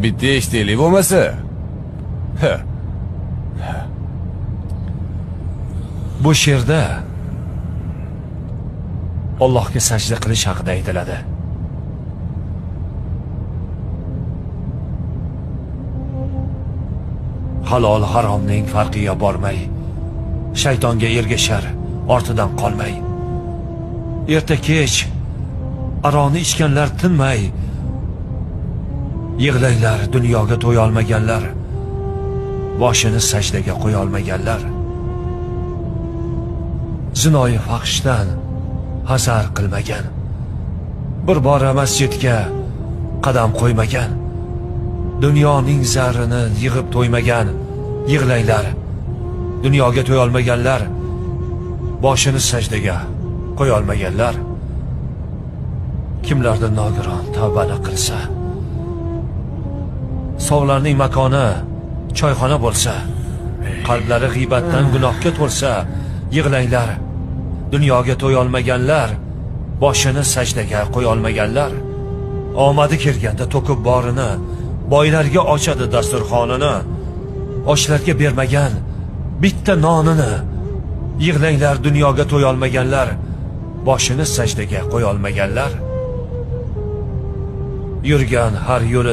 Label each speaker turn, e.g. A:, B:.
A: bitta eshitaylik bo'lmasa.
B: Bu she'rda Allohga sajda qilish haqida aytiladi. Halol haromning farqiga bormay, shaytonga ergashar, ortidan qolmay. Erta kech aroni ichganlar tinmay, yig'laylar dunyoga to'y olmaganlar, boshini sajdaga qo'ya olmaganlar. Zinoyi fahshdan hazar qilmagan, bir bora masjidga qadam qo'ymagan, dunyoning zarini yig'ib to'ymagan, yig'laylar dunyoga to'y olmaganlar, boshini sajdaga qo'ya olmaganlar. Kimlarda nogiron tavbani qilsa, sovlarning makoni choyxona bo'lsa, qalblari g'iybatdan gunohga to'lsa, yig'laylar dunyoga to'y olmaganlar, boshini sajdaga qo'ya olmaganlar. Omadi kelganda to'kib borini, boylarga ochadi dasturxonini, ochlarga bermagan bitta nonini, yig'laylar dunyoga to'y olmaganlar, boshini sajdaga qo'ya olmaganlar. Yurgan har yo'li